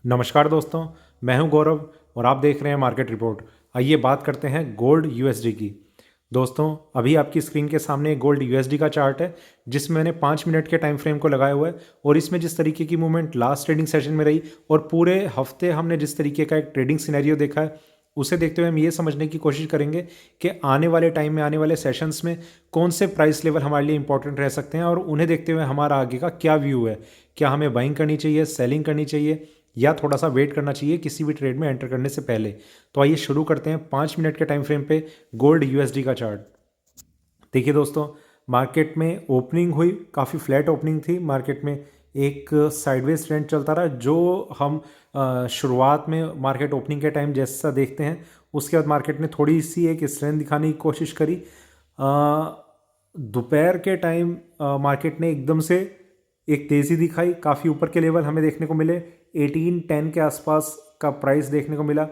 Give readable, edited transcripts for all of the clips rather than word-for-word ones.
नमस्कार दोस्तों, मैं हूं गौरव और आप देख रहे हैं मार्केट रिपोर्ट। आइए बात करते हैं गोल्ड यूएसडी की। दोस्तों, अभी आपकी स्क्रीन के सामने गोल्ड यूएसडी का चार्ट है जिसमें मैंने 5 मिनट के टाइम फ्रेम को लगाया हुआ है और इसमें जिस तरीके की मूवमेंट लास्ट ट्रेडिंग सेशन में रही और पूरे हफ्ते हमने जिस तरीके का एक ट्रेडिंग सिनेरियो देखा है, उसे देखते हुए हम ये समझने की कोशिश करेंगे कि आने वाले टाइम में, आने वाले सेशंस में कौन से प्राइस लेवल हमारे लिए इंपॉर्टेंट रह सकते हैं और उन्हें देखते हुए हमारा आगे का क्या व्यू है। क्या हमें बाइंग करनी चाहिए, सेलिंग करनी चाहिए या थोड़ा सा वेट करना चाहिए किसी भी ट्रेड में एंटर करने से पहले। तो आइए शुरू करते हैं 5 मिनट के टाइम फ्रेम पे गोल्ड यूएसडी का चार्ट। देखिए दोस्तों, मार्केट में ओपनिंग हुई, काफ़ी फ्लैट ओपनिंग थी। मार्केट में एक साइडवेज ट्रेंड चलता रहा जो हम शुरुआत में मार्केट ओपनिंग के टाइम जैसा देखते हैं। उसके बाद मार्केट ने थोड़ी सी एक स्ट्रेंथ दिखाने की कोशिश करी। दोपहर के टाइम मार्केट ने एकदम से एक तेज़ी दिखाई, काफ़ी ऊपर के लेवल हमें देखने को मिले। 1810 के आसपास का प्राइस देखने को मिला।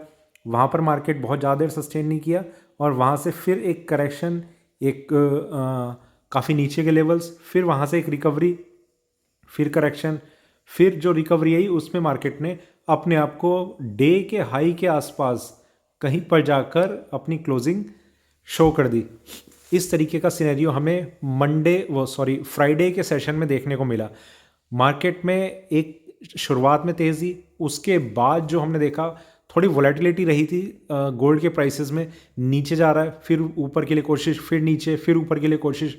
वहाँ पर मार्केट बहुत ज़्यादा देर सस्टेन नहीं किया और वहाँ से फिर एक करेक्शन, एक काफ़ी नीचे के लेवल्स, फिर वहाँ से एक रिकवरी, फिर करेक्शन, फिर जो रिकवरी आई उसमें मार्केट ने अपने आप को डे के हाई के आसपास कहीं पर जाकर अपनी क्लोजिंग शो कर दी। इस तरीके का सिनेरियो हमें फ्राइडे के सेशन में देखने को मिला। मार्केट में एक शुरुआत में तेज़ी, उसके बाद जो हमने देखा थोड़ी वॉलेटिलिटी रही थी गोल्ड के प्राइसेस में। नीचे जा रहा है, फिर ऊपर के लिए कोशिश, फिर नीचे, फिर ऊपर के लिए कोशिश।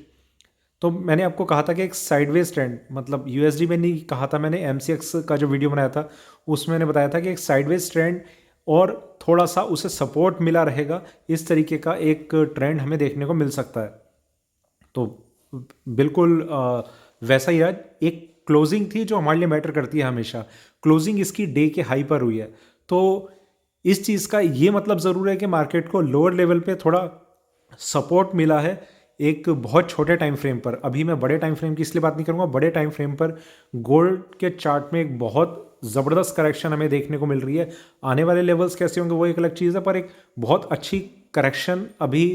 तो मैंने आपको कहा था कि एक साइडवेज ट्रेंड, मतलब यूएसडी में नहीं कहा था मैंने, एमसीएक्स का जो वीडियो बनाया था उसमें मैंने बताया था कि एक साइडवेज ट्रेंड और थोड़ा सा उसे सपोर्ट मिला रहेगा, इस तरीके का एक ट्रेंड हमें देखने को मिल सकता है। तो बिल्कुल वैसा ही रहा। एक क्लोजिंग थी जो हमारे लिए मैटर करती है हमेशा। क्लोजिंग इसकी डे के हाई पर हुई है, तो इस चीज़ का ये मतलब ज़रूर है कि मार्केट को लोअर लेवल पे थोड़ा सपोर्ट मिला है एक बहुत छोटे टाइम फ्रेम पर। अभी मैं बड़े टाइम फ्रेम की इसलिए बात नहीं करूँगा। बड़े टाइम फ्रेम पर गोल्ड के चार्ट में एक बहुत ज़बरदस्त करेक्शन हमें देखने को मिल रही है। आने वाले लेवल्स कैसे होंगे वो एक अलग चीज़ है, पर एक बहुत अच्छी करेक्शन अभी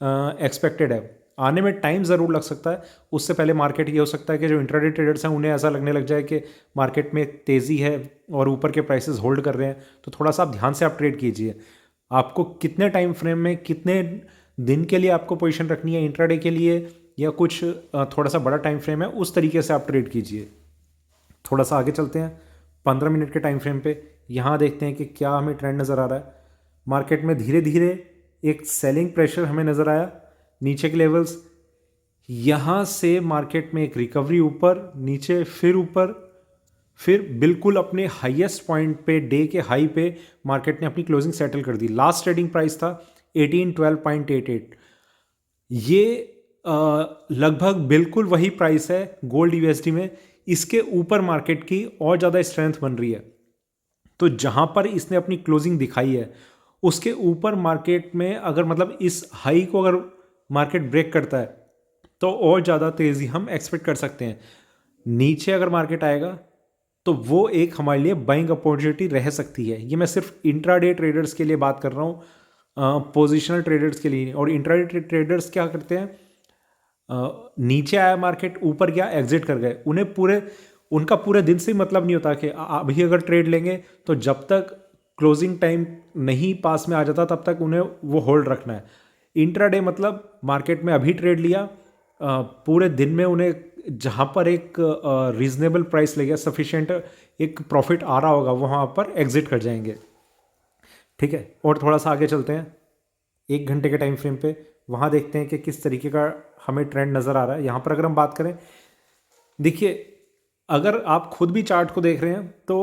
एक्सपेक्टेड है। आने में टाइम ज़रूर लग सकता है। उससे पहले मार्केट ये हो सकता है कि जो इंट्राडे ट्रेडर्स हैं उन्हें ऐसा लगने लग जाए कि मार्केट में तेज़ी है और ऊपर के प्राइसेस होल्ड कर रहे हैं। तो थोड़ा सा आप ध्यान से आप ट्रेड कीजिए। आपको कितने टाइम फ्रेम में, कितने दिन के लिए आपको पोजीशन रखनी है, इंट्राडे के लिए या कुछ थोड़ा सा बड़ा टाइम फ्रेम है, उस तरीके से आप ट्रेड कीजिए। थोड़ा सा आगे चलते हैं 15 मिनट के टाइम फ्रेम पे। यहाँ देखते हैं कि क्या हमें ट्रेंड नज़र आ रहा है। मार्केट में धीरे धीरे एक सेलिंग प्रेशर हमें नज़र आया नीचे के लेवल्स। यहाँ से मार्केट में एक रिकवरी, ऊपर नीचे, फिर ऊपर, फिर बिल्कुल अपने हाईएस्ट पॉइंट पे, डे के हाई पे मार्केट ने अपनी क्लोजिंग सेटल कर दी। लास्ट ट्रेडिंग प्राइस था 1812.88। ये लगभग बिल्कुल वही प्राइस है गोल्ड यूएसडी में। इसके ऊपर मार्केट की और ज़्यादा स्ट्रेंथ बन रही है। तो जहाँ पर इसने अपनी क्लोजिंग दिखाई है उसके ऊपर मार्केट में अगर, मतलब इस हाई को अगर मार्केट ब्रेक करता है तो और ज़्यादा तेज़ी हम एक्सपेक्ट कर सकते हैं। नीचे अगर मार्केट आएगा तो वो एक हमारे लिए बाइंग अपॉर्चुनिटी रह सकती है। ये मैं सिर्फ इंट्राडे ट्रेडर्स के लिए बात कर रहा हूँ, पोजिशनल ट्रेडर्स के लिए। और इंट्राडे ट्रेडर्स क्या करते हैं, नीचे आया मार्केट, ऊपर गया, एग्जिट कर गए। उनका पूरे दिन से मतलब नहीं होता कि अभी अगर ट्रेड लेंगे तो जब तक क्लोजिंग टाइम नहीं पास में आ जाता तब तक उन्हें वो होल्ड रखना है। इंट्राडे मतलब मार्केट में अभी ट्रेड लिया, पूरे दिन में उन्हें जहाँ पर एक रीजनेबल प्राइस ले गया, सफिशिएंट एक प्रॉफिट आ रहा होगा, वहाँ पर एग्जिट कर जाएंगे। ठीक है, और थोड़ा सा आगे चलते हैं 1 घंटे के टाइम फ्रेम पे। वहाँ देखते हैं कि किस तरीके का हमें ट्रेंड नज़र आ रहा है। यहाँ पर अगर हम बात करें, देखिए, अगर आप खुद भी चार्ट को देख रहे हैं तो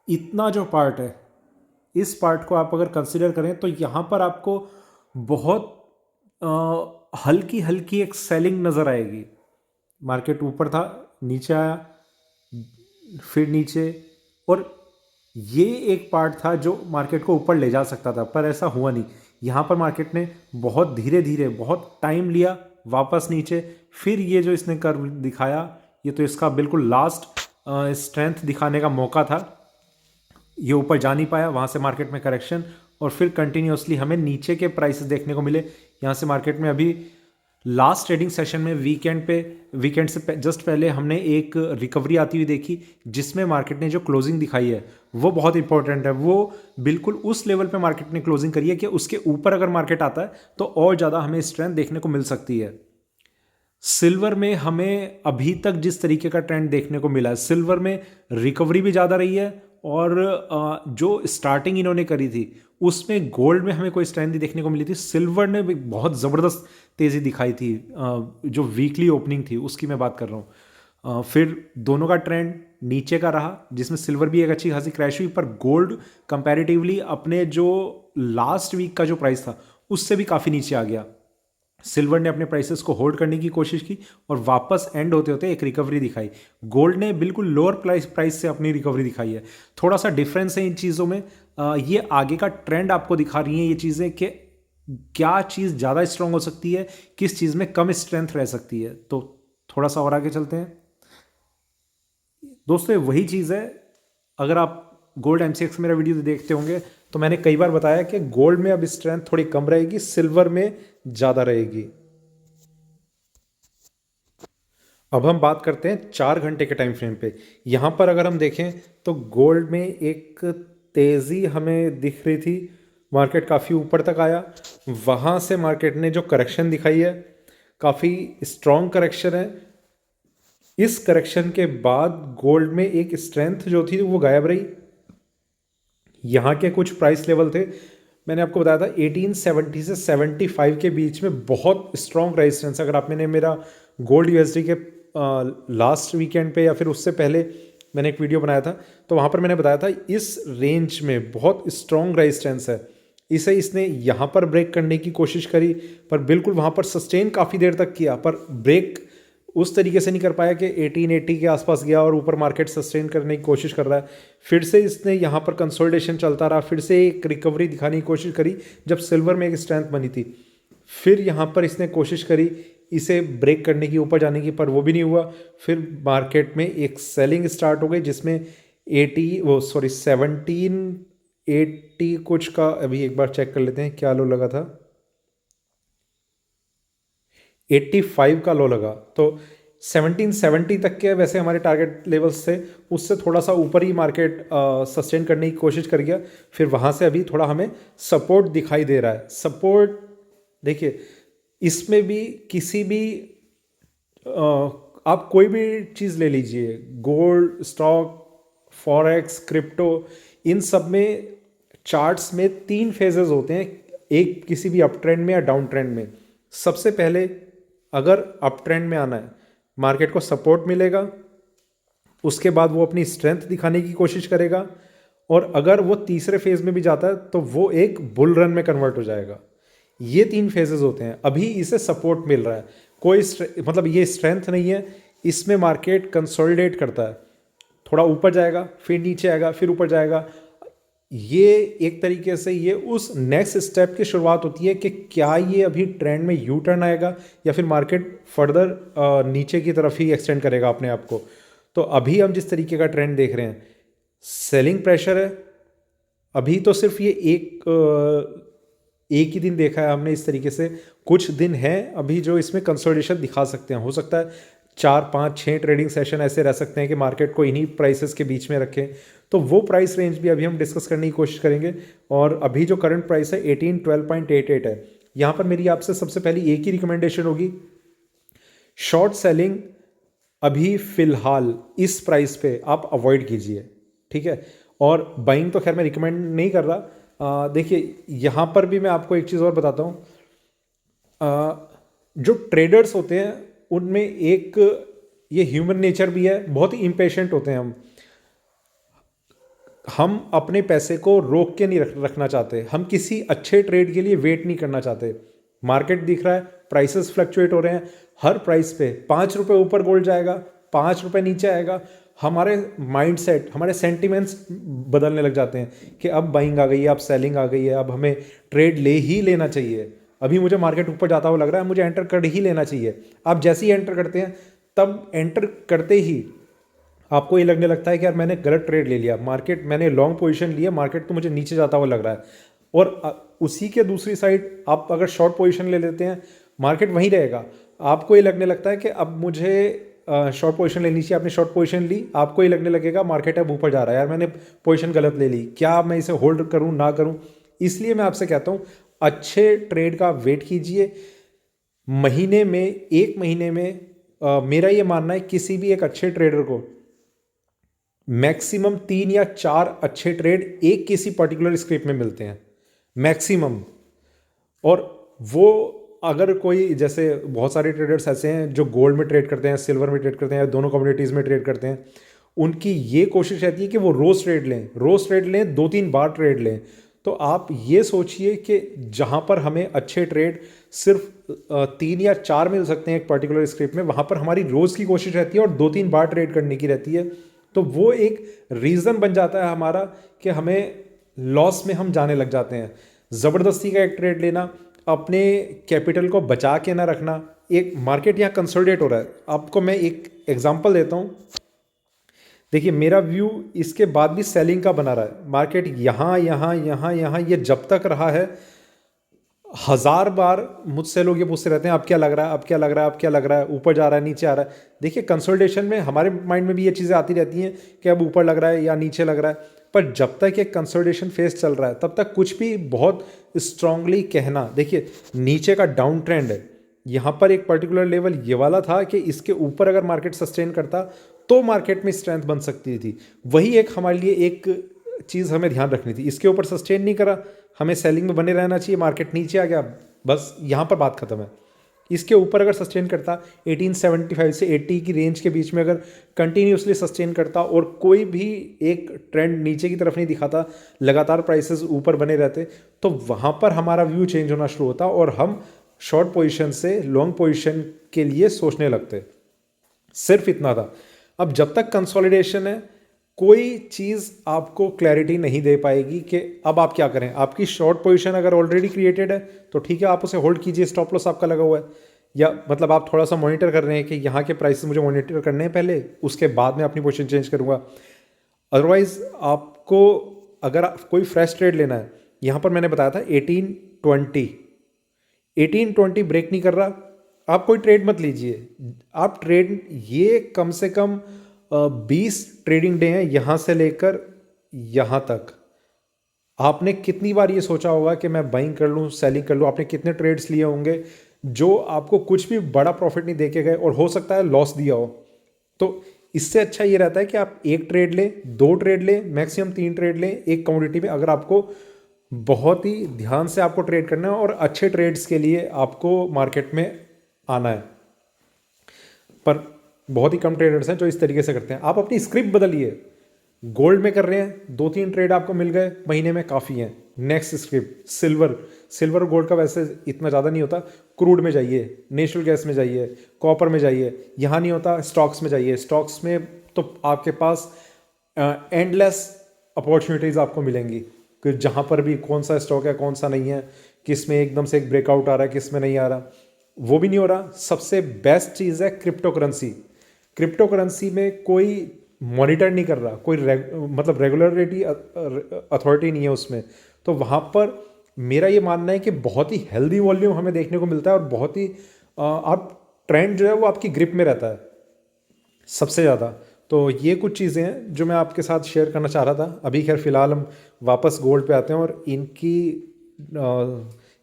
इतना जो पार्ट है, इस पार्ट को आप अगर कंसिडर करें तो यहाँ पर आपको बहुत हल्की हल्की एक सेलिंग नज़र आएगी। मार्केट ऊपर था, नीचे आया, फिर नीचे, और ये एक पार्ट था जो मार्केट को ऊपर ले जा सकता था, पर ऐसा हुआ नहीं। यहाँ पर मार्केट ने बहुत धीरे धीरे, बहुत टाइम लिया, वापस नीचे, फिर ये जो इसने कर्व दिखाया, ये तो इसका बिल्कुल लास्ट स्ट्रेंथ दिखाने का मौका था। ये ऊपर जा नहीं पाया, वहाँ से मार्केट में करेक्शन, और फिर कंटिन्यूसली हमें नीचे के प्राइसेस देखने को मिले। यहाँ से मार्केट में अभी लास्ट ट्रेडिंग सेशन में वीकेंड से जस्ट पहले हमने एक रिकवरी आती हुई देखी, जिसमें मार्केट ने जो क्लोजिंग दिखाई है वो बहुत इंपॉर्टेंट है। वो बिल्कुल उस लेवल पे मार्केट ने क्लोजिंग करी है कि उसके ऊपर अगर मार्केट आता है तो और ज़्यादा हमें स्ट्रेंथ देखने को मिल सकती है। सिल्वर में हमें अभी तक जिस तरीके का ट्रेंड देखने को मिला है, सिल्वर में रिकवरी भी ज़्यादा रही है और जो स्टार्टिंग इन्होंने करी थी उसमें गोल्ड में हमें कोई स्ट्रेंथ नहीं देखने को मिली थी। सिल्वर ने भी बहुत ज़बरदस्त तेज़ी दिखाई थी, जो वीकली ओपनिंग थी उसकी मैं बात कर रहा हूँ। फिर दोनों का ट्रेंड नीचे का रहा, जिसमें सिल्वर भी एक अच्छी खासी क्रैश हुई, पर गोल्ड कंपैरेटिवली अपने जो लास्ट वीक का जो प्राइस था उससे भी काफ़ी नीचे आ गया। सिल्वर ने अपने प्राइसेस को होल्ड करने की कोशिश की और वापस एंड होते होते एक रिकवरी दिखाई। गोल्ड ने बिल्कुल लोअर प्राइस से अपनी रिकवरी दिखाई है। थोड़ा सा डिफरेंस है इन चीज़ों में। ये आगे का ट्रेंड आपको दिखा रही हैं ये चीज़ें कि क्या चीज़ ज़्यादा स्ट्रांग हो सकती है, किस चीज़ में कम स्ट्रेंथ रह सकती है। तो थोड़ा सा और आगे चलते हैं दोस्तों। वही चीज़ है, अगर आप गोल्ड MCX मेरा वीडियो देखते होंगे तो मैंने कई बार बताया कि गोल्ड में अब स्ट्रेंथ थोड़ी कम रहेगी, सिल्वर में ज़्यादा रहेगी। अब हम बात करते हैं 4 घंटे के टाइम फ्रेम पे। यहाँ पर अगर हम देखें तो गोल्ड में एक तेज़ी हमें दिख रही थी, मार्केट काफ़ी ऊपर तक आया, वहाँ से मार्केट ने जो करेक्शन दिखाई है काफ़ी स्ट्रॉन्ग करेक्शन है। इस करेक्शन के बाद गोल्ड में एक स्ट्रेंथ जो थी वो गायब रही। यहाँ के कुछ प्राइस लेवल थे, मैंने आपको बताया था 1870 से 75 के बीच में बहुत स्ट्रॉन्ग रेजिस्टेंस। अगर आप मैंने मेरा गोल्ड USD के लास्ट वीकेंड पे या फिर उससे पहले मैंने एक वीडियो बनाया था तो वहाँ पर मैंने बताया था इस रेंज में बहुत स्ट्रॉन्ग रेजिस्टेंस है। इसने यहाँ पर ब्रेक करने की कोशिश करी, पर बिल्कुल वहाँ पर सस्टेन काफ़ी देर तक किया, पर ब्रेक उस तरीके से नहीं कर पाया कि 1880 के आसपास गया और ऊपर मार्केट सस्टेन करने की कोशिश कर रहा है। फिर से इसने यहाँ पर कंसोलिडेशन चलता रहा, फिर से एक रिकवरी दिखाने की कोशिश करी जब सिल्वर में एक स्ट्रेंथ बनी थी। फिर यहाँ पर इसने कोशिश करी इसे ब्रेक करने की, ऊपर जाने की, पर वो भी नहीं हुआ। फिर मार्केट में एक सेलिंग स्टार्ट हो गई जिसमें 1780 कुछ का, अभी एक बार चेक कर लेते हैं क्या लो लगा था, 85 का लो लगा। तो 1770 तक के वैसे हमारे टारगेट लेवल्स थे, उससे थोड़ा सा ऊपर ही मार्केट सस्टेन करने की कोशिश कर गया। फिर वहाँ से अभी थोड़ा हमें सपोर्ट दिखाई दे रहा है। सपोर्ट देखिए, इसमें भी किसी भी आप कोई भी चीज़ ले लीजिए, गोल्ड, स्टॉक, फॉरेक्स, क्रिप्टो, इन सब में चार्ट्स में 3 फेजेस होते हैं, एक किसी भी अप ट्रेंड में या डाउन ट्रेंड में। सबसे पहले अगर अप ट्रेंड में आना है, मार्केट को सपोर्ट मिलेगा, उसके बाद वो अपनी स्ट्रेंथ दिखाने की कोशिश करेगा, और अगर वो तीसरे फेज में भी जाता है तो वो एक बुल रन में कन्वर्ट हो जाएगा। ये 3 फेजेस होते हैं। अभी इसे सपोर्ट मिल रहा है, कोई मतलब ये स्ट्रेंथ नहीं है, इसमें मार्केट कंसोलिडेट करता है, थोड़ा ऊपर जाएगा, फिर नीचे आएगा, फिर ऊपर जाएगा। ये एक तरीके से ये उस नेक्स्ट स्टेप की शुरुआत होती है कि क्या ये अभी ट्रेंड में यू टर्न आएगा या फिर मार्केट फर्दर नीचे की तरफ ही एक्सटेंड करेगा अपने आप को। तो अभी हम जिस तरीके का ट्रेंड देख रहे हैं, सेलिंग प्रेशर है। अभी तो सिर्फ ये एक ही दिन देखा है हमने इस तरीके से, कुछ दिन हैं अभी जो इसमें कंसोलिडेशन दिखा सकते हैं। हो सकता है 4, 5, 6 ट्रेडिंग सेशन ऐसे रह सकते हैं कि मार्केट को इन्हीं प्राइसेस के बीच में रखें। तो वो प्राइस रेंज भी अभी हम डिस्कस करने की कोशिश करेंगे। और अभी जो करंट प्राइस है 1812.88 है। यहाँ पर मेरी आपसे सबसे पहली एक ही रिकमेंडेशन होगी, शॉर्ट सेलिंग अभी फ़िलहाल इस प्राइस पे आप अवॉइड कीजिए, ठीक है। और बाइंग तो खैर मैं रिकमेंड नहीं कर रहा। देखिए, यहाँ पर भी मैं आपको एक चीज़ और बताता हूँ। जो ट्रेडर्स होते हैं उनमें एक ये ह्यूमन नेचर भी है, बहुत ही इम्पेशेंट होते हैं हम अपने पैसे को रोक के नहीं रखना चाहते, हम किसी अच्छे ट्रेड के लिए वेट नहीं करना चाहते। मार्केट दिख रहा है, प्राइसेस फ्लक्चुएट हो रहे हैं, हर प्राइस पे 5 रुपये ऊपर गोल्ड जाएगा, 5 रुपये नीचे आएगा, हमारे माइंडसेट, हमारे सेंटिमेंट्स बदलने लग जाते हैं कि अब बाइंग आ गई है, अब सेलिंग आ गई है, अब हमें ट्रेड ले ही लेना चाहिए, अभी मुझे मार्केट ऊपर जाता हुआ लग रहा है, मुझे एंटर कर ही लेना चाहिए। आप जैसे ही एंटर करते हैं, तब एंटर करते ही आपको ये लगने लगता है कि यार मैंने गलत ट्रेड ले लिया, मार्केट मैंने लॉन्ग पोजीशन लिया, मार्केट तो मुझे नीचे जाता हुआ लग रहा है। और उसी के दूसरी साइड आप अगर शॉर्ट पोजीशन ले लेते हैं, मार्केट वहीं रहेगा। आपको ये लगने लगता है कि अब मुझे शॉर्ट पोजीशन लेनी चाहिए, आपने शॉर्ट पोजीशन ली, आपको ये लगने लगेगा मार्केट अब ऊपर जा रहा है, यार मैंने पोजीशन गलत ले ली, क्या मैं इसे होल्ड करूं ना करूं। इसलिए मैं आपसे कहता हूं अच्छे ट्रेड का वेट कीजिए। महीने में, एक महीने में मेरा ये मानना है किसी भी एक अच्छे ट्रेडर को मैक्सिमम 3 या 4 अच्छे ट्रेड एक किसी पर्टिकुलर स्क्रिप्ट में मिलते हैं मैक्सिमम। और वो अगर कोई, जैसे बहुत सारे ट्रेडर्स ऐसे हैं जो गोल्ड में ट्रेड करते हैं, सिल्वर में ट्रेड करते हैं, दोनों कम्युनिटीज़ में ट्रेड करते हैं, उनकी ये कोशिश रहती है कि वो रोज़ ट्रेड लें 2-3 बार ट्रेड लें। तो आप ये सोचिए कि जहाँ पर हमें अच्छे ट्रेड सिर्फ 3 या 4 मिल सकते हैं एक पर्टिकुलर स्क्रिप्ट में, वहाँ पर हमारी रोज़ की कोशिश रहती है और 2-3 बार ट्रेड करने की रहती है। तो वो एक रीज़न बन जाता है हमारा कि हमें लॉस में हम जाने लग जाते हैं। ज़बरदस्ती का एक ट्रेड लेना, अपने कैपिटल को बचा के ना रखना। एक मार्केट यहाँ कंसोलिडेट हो रहा है, आपको मैं एक एग्जांपल देता हूँ। देखिए मेरा व्यू इसके बाद भी सेलिंग का बना रहा है। मार्केट यहाँ यहाँ यहाँ यहाँ ये जब तक रहा है, 1000 बार मुझसे लोग ये पूछते रहते हैं अब क्या लग रहा है, अब क्या लग रहा है, अब क्या लग रहा है, ऊपर जा रहा है, नीचे आ रहा है। देखिए कंसोलिडेशन में हमारे माइंड में भी ये चीज़ें आती रहती हैं कि अब ऊपर लग रहा है या नीचे लग रहा है, पर जब तक ये कंसोलिडेशन फेज चल रहा है तब तक कुछ भी बहुत स्ट्रांगली कहना। देखिए नीचे का डाउन ट्रेंड है, यहाँ पर एक पर्टिकुलर लेवल ये वाला था कि इसके ऊपर अगर मार्केट सस्टेन करता तो मार्केट में स्ट्रेंथ बन सकती थी। वही एक हमारे लिए एक चीज़ हमें ध्यान रखनी थी। इसके ऊपर सस्टेन नहीं करा, हमें सेलिंग में बने रहना चाहिए, मार्केट नीचे आ गया, बस यहाँ पर बात खत्म है। इसके ऊपर अगर सस्टेन करता 1875 से 80 की रेंज के बीच में अगर कंटिन्यूसली सस्टेन करता और कोई भी एक ट्रेंड नीचे की तरफ नहीं दिखाता, लगातार प्राइसेस ऊपर बने रहते, तो वहाँ पर हमारा व्यू चेंज होना शुरू होता और हम शॉर्ट पोजीशन से लॉन्ग पोजीशन के लिए सोचने लगते। सिर्फ इतना था। अब जब तक कंसोलिडेशन है, कोई चीज़ आपको क्लैरिटी नहीं दे पाएगी कि अब आप क्या करें। आपकी शॉर्ट पोजीशन अगर ऑलरेडी क्रिएटेड है तो ठीक है, आप उसे होल्ड कीजिए, स्टॉप लॉस आपका लगा हुआ है, या मतलब आप थोड़ा सा मॉनिटर कर रहे हैं कि यहाँ के प्राइसेस मुझे मॉनिटर करने हैं पहले, उसके बाद मैं अपनी पोजीशन चेंज करूँगा। अदरवाइज आपको अगर कोई फ्रेश ट्रेड लेना है, यहाँ पर मैंने बताया था 1820 ब्रेक नहीं कर रहा, आप कोई ट्रेड मत लीजिए। आप ट्रेड, ये कम से कम 20 ट्रेडिंग डे हैं यहाँ से लेकर यहाँ तक। आपने कितनी बार ये सोचा होगा कि मैं बाइंग कर लूँ, सेलिंग कर लूँ। आपने कितने ट्रेड्स लिए होंगे जो आपको कुछ भी बड़ा प्रॉफिट नहीं दे के गए और हो सकता है लॉस दिया हो। तो इससे अच्छा ये रहता है कि आप एक ट्रेड लें, 2 ट्रेड लें, मैक्सिमम 3 ट्रेड लें एक कमोडिटी में। अगर आपको बहुत ही ध्यान से आपको ट्रेड करना है और अच्छे ट्रेड्स के लिए आपको मार्केट में आना है, पर बहुत ही कम ट्रेडर्स हैं जो इस तरीके से करते हैं। आप अपनी स्क्रिप्ट बदलिए। गोल्ड में कर रहे हैं, 2-3 ट्रेड आपको मिल गए महीने में, काफ़ी हैं। नेक्स्ट स्क्रिप्ट सिल्वर और गोल्ड का वैसे इतना ज़्यादा नहीं होता। क्रूड में जाइए, नेचुरल गैस में जाइए, कॉपर में जाइए, यहाँ नहीं होता, स्टॉक्स में जाइए। स्टॉक्स में तो आपके पास एंडलेस अपॉर्चुनिटीज़ आपको मिलेंगी कि जहाँ पर भी कौन सा स्टॉक है कौन सा नहीं है, किस में एकदम से एक ब्रेकआउट आ रहा है, किस में नहीं आ रहा, वो भी नहीं हो रहा। सबसे बेस्ट चीज़ है क्रिप्टो करेंसी में कोई मॉनिटर नहीं कर रहा, कोई मतलब रेगुलरिटी अथॉरिटी नहीं है उसमें। तो वहाँ पर मेरा ये मानना है कि बहुत ही हेल्दी वॉल्यूम हमें देखने को मिलता है और बहुत ही आप ट्रेंड जो है वो आपकी ग्रिप में रहता है सबसे ज़्यादा। तो ये कुछ चीज़ें हैं जो मैं आपके साथ शेयर करना चाह रहा था। अभी खैर फ़िलहाल हम वापस गोल्ड पे आते हैं और इनकी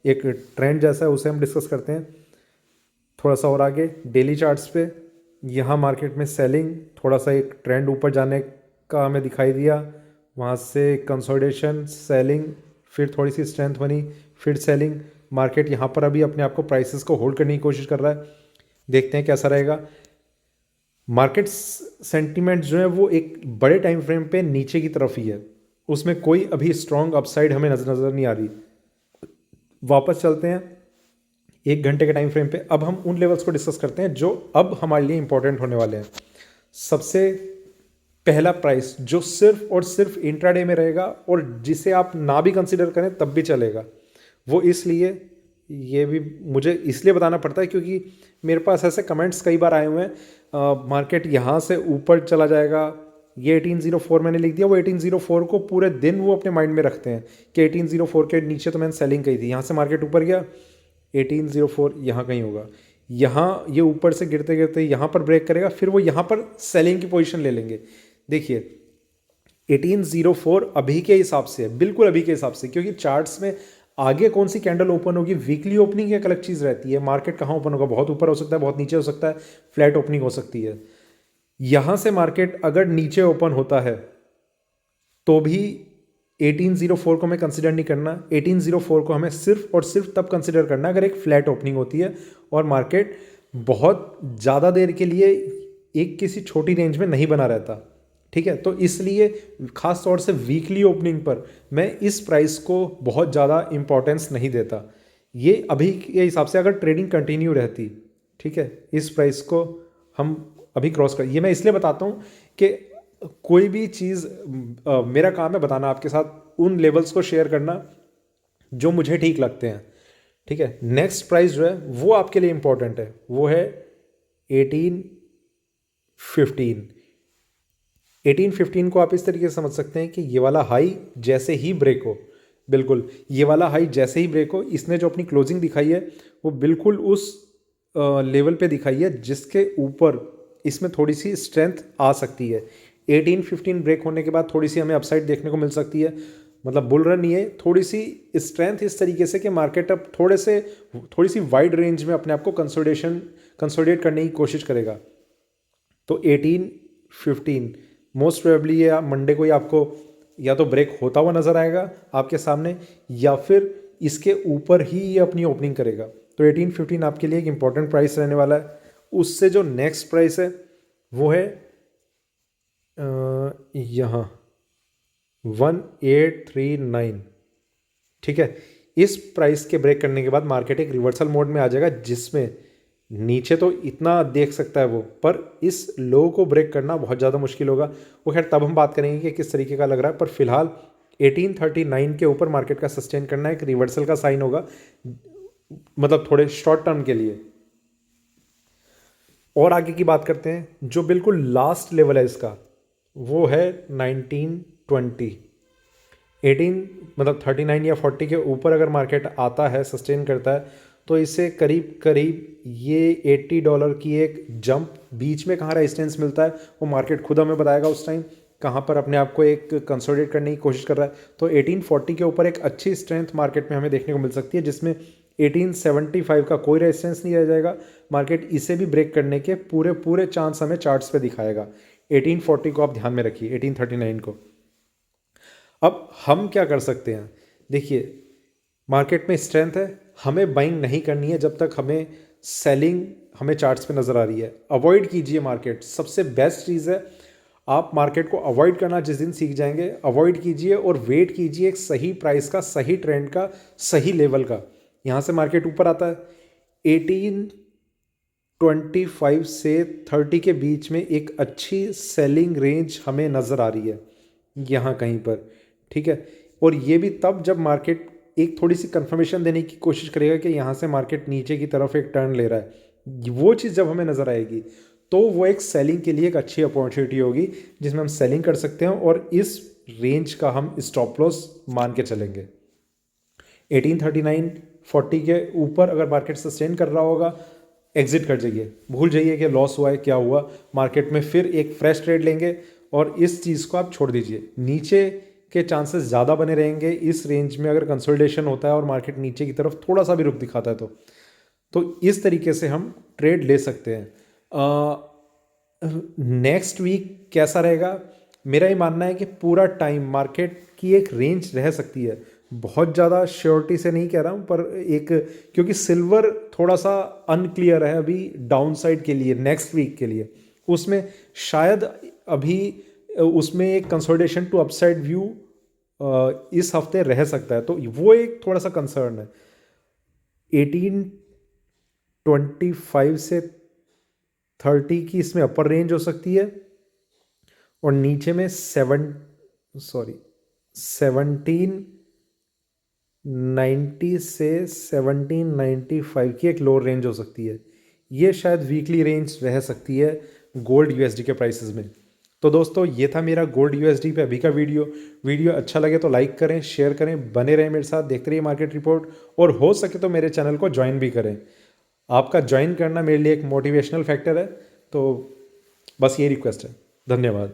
एक ट्रेंड जैसा है उसे हम डिस्कस करते हैं थोड़ा सा और आगे। डेली चार्ट्स पे यहाँ मार्केट में सेलिंग, थोड़ा सा एक ट्रेंड ऊपर जाने का हमें दिखाई दिया, वहाँ से कंसोलिडेशन, सेलिंग, फिर थोड़ी सी स्ट्रेंथ बनी, फिर सेलिंग। मार्केट यहाँ पर अभी अपने आप को प्राइसेस को होल्ड करने की कोशिश कर रहा है, देखते हैं कैसा रहेगा। मार्केट सेंटीमेंट जो है वो एक बड़े टाइम फ्रेम पे नीचे की तरफ ही है, उसमें कोई अभी स्ट्रॉन्ग अपसाइड हमें नज़र नहीं आ रही। वापस चलते हैं 1 घंटे के टाइम फ्रेम पे। अब हम उन लेवल्स को डिस्कस करते हैं जो अब हमारे लिए इंपॉर्टेंट होने वाले हैं। सबसे पहला प्राइस जो सिर्फ और सिर्फ इंट्राडे में रहेगा और जिसे आप ना भी कंसिडर करें तब भी चलेगा, वो इसलिए, ये भी मुझे इसलिए बताना पड़ता है क्योंकि मेरे पास ऐसे कमेंट्स कई बार आए हुए हैं, मार्केट यहाँ से ऊपर चला जाएगा, ये 1804 मैंने लिख दिया। वो 1804 को पूरे दिन वो अपने माइंड में रखते हैं कि 1804 के नीचे तो मैंने सेलिंग की थी, यहाँ से मार्केट ऊपर गया 1804 यहाँ कहीं होगा। यहाँ ये ऊपर से गिरते गिरते यहाँ पर ब्रेक करेगा, फिर वो यहाँ पर सेलिंग की पोजीशन ले लेंगे। देखिए 1804 अभी के हिसाब से है, बिल्कुल अभी के हिसाब से, क्योंकि चार्ट्स में आगे कौन सी कैंडल ओपन होगी, वीकली ओपनिंग एक अलग चीज़ रहती है, मार्केट कहाँ ओपन होगा, बहुत ऊपर हो सकता है, बहुत नीचे हो सकता है, फ्लैट ओपनिंग हो सकती है। यहाँ से मार्केट अगर नीचे ओपन होता है तो भी 1804 को हमें कंसिडर नहीं करना। 1804 को हमें सिर्फ और सिर्फ तब कंसिडर करना अगर एक फ्लैट ओपनिंग होती है और मार्केट बहुत ज़्यादा देर के लिए एक किसी छोटी रेंज में नहीं बना रहता, ठीक है। तो इसलिए खास तौर से वीकली ओपनिंग पर मैं इस प्राइस को बहुत ज़्यादा इंपॉर्टेंस नहीं देता। ये अभी के हिसाब से अगर ट्रेडिंग कंटिन्यू रहती, ठीक है, इस प्राइस को हम अभी क्रॉस कर, ये मैं इसलिए बताता हूँ कि कोई भी चीज़ मेरा काम है बताना आपके साथ, उन लेवल्स को शेयर करना जो मुझे ठीक लगते हैं, ठीक है। नेक्स्ट प्राइस जो है वो आपके लिए इंपॉर्टेंट है, वो है 1815। 1815 को आप इस तरीके से समझ सकते हैं कि ये वाला हाई जैसे ही ब्रेक हो, बिल्कुल ये वाला हाई जैसे ही ब्रेक हो, इसने जो अपनी क्लोजिंग दिखाई है वो बिल्कुल उस लेवल पे दिखाई है जिसके ऊपर इसमें थोड़ी सी स्ट्रेंथ आ सकती है। 1815 ब्रेक होने के बाद थोड़ी सी हमें अपसाइड देखने को मिल सकती है, मतलब बुल रन नहीं है, थोड़ी सी स्ट्रेंथ इस तरीके से कि मार्केट अब थोड़ी सी वाइड रेंज में अपने आप को कंसोलिडेट करने की कोशिश करेगा। तो 1815 मोस्ट प्रोबेबली ये मंडे को ही आपको या तो ब्रेक होता हुआ नजर आएगा आपके सामने, या फिर इसके ऊपर ही ये अपनी ओपनिंग करेगा। तो 1815 आपके लिए एक इंपॉर्टेंट प्राइस रहने वाला है। उससे जो नेक्स्ट प्राइस है वो है यहाँ 1839, ठीक है। इस प्राइस के ब्रेक करने के बाद मार्केट एक रिवर्सल मोड में आ जाएगा, जिसमें नीचे तो इतना देख सकता है वो, पर इस लो को ब्रेक करना बहुत ज़्यादा मुश्किल होगा। वो खैर तब हम बात करेंगे कि किस तरीके का लग रहा है, पर फिलहाल 1839 के ऊपर मार्केट का सस्टेन करना एक रिवर्सल का साइन होगा, मतलब थोड़े शॉर्ट टर्म के लिए। और आगे की बात करते हैं, जो बिल्कुल लास्ट लेवल है इसका वो है 1920। 39 या 40 के ऊपर अगर मार्केट आता है, सस्टेन करता है, तो इससे करीब करीब ये $80 की एक जंप, बीच में कहाँ रेजिस्टेंस मिलता है वो मार्केट खुद हमें बताएगा उस टाइम, कहाँ पर अपने आप को एक कंसोलिडेट करने की कोशिश कर रहा है। तो 1840 के ऊपर एक अच्छी स्ट्रेंथ मार्केट में हमें देखने को मिल सकती है, जिसमें 1875 का कोई रेजिस्टेंस नहीं रह जाएगा। मार्केट इसे भी ब्रेक करने के पूरे चांस हमें चार्ट्स पे दिखाएगा। 1840 को आप ध्यान में रखिए, 1839 को। अब हम क्या कर सकते हैं, देखिए मार्केट में स्ट्रेंथ है, हमें बाइंग नहीं करनी है जब तक हमें सेलिंग हमें चार्ट्स पे नज़र आ रही है। अवॉइड कीजिए मार्केट, सबसे बेस्ट चीज़ है। आप मार्केट को अवॉइड करना जिस दिन सीख जाएंगे, अवॉइड कीजिए और वेट कीजिए एक सही प्राइस का, सही ट्रेंड का, सही लेवल का। यहाँ से मार्केट ऊपर आता है 1825 से 30 के बीच में एक अच्छी सेलिंग रेंज हमें नज़र आ रही है यहाँ कहीं पर, ठीक है। और ये भी तब जब मार्केट एक थोड़ी सी कंफर्मेशन देने की कोशिश करेगा कि यहाँ से मार्केट नीचे की तरफ एक टर्न ले रहा है, वो चीज़ जब हमें नज़र आएगी तो वो एक सेलिंग के लिए एक अच्छी अपॉर्चुनिटी होगी, जिसमें हम सेलिंग कर सकते हैं और इस रेंज का हम स्टॉप लॉस मान के चलेंगे। 1839 40 के ऊपर अगर मार्केट सस्टेन कर रहा होगा, एग्जिट कर जाइए, भूल जाइए कि लॉस हुआ है, क्या हुआ। मार्केट में फिर एक फ्रेश ट्रेड लेंगे और इस चीज़ को आप छोड़ दीजिए। नीचे के चांसेस ज़्यादा बने रहेंगे इस रेंज में अगर कंसोलिडेशन होता है और मार्केट नीचे की तरफ थोड़ा सा भी रुख दिखाता है तो इस तरीके से हम ट्रेड ले सकते हैं। नेक्स्ट वीक कैसा रहेगा, मेरा ये मानना है कि पूरा टाइम मार्केट की एक रेंज रह सकती है, बहुत ज़्यादा श्योरिटी से नहीं कह रहा हूँ, पर एक, क्योंकि सिल्वर थोड़ा सा अनक्लियर है अभी डाउन साइड के लिए, नेक्स्ट वीक के लिए उसमें शायद अभी उसमें एक कंसोलिडेशन टू अपसाइड व्यू इस हफ्ते रह सकता है, तो वो एक थोड़ा सा कंसर्न है। 1825 से 30 की इसमें अपर रेंज हो सकती है और नीचे में 1790 से 1795 की एक लोअर रेंज हो सकती है। ये शायद वीकली रेंज रह सकती है गोल्ड यूएसडी के प्राइसेस में। तो दोस्तों ये था मेरा गोल्ड यूएसडी पे अभी का वीडियो अच्छा लगे तो लाइक करें, शेयर करें, बने रहें मेरे साथ, देखते रहिए मार्केट रिपोर्ट, और हो सके तो मेरे चैनल को ज्वाइन भी करें। आपका ज्वाइन करना मेरे लिए एक मोटिवेशनल फैक्टर है, तो बस ये रिक्वेस्ट है। धन्यवाद।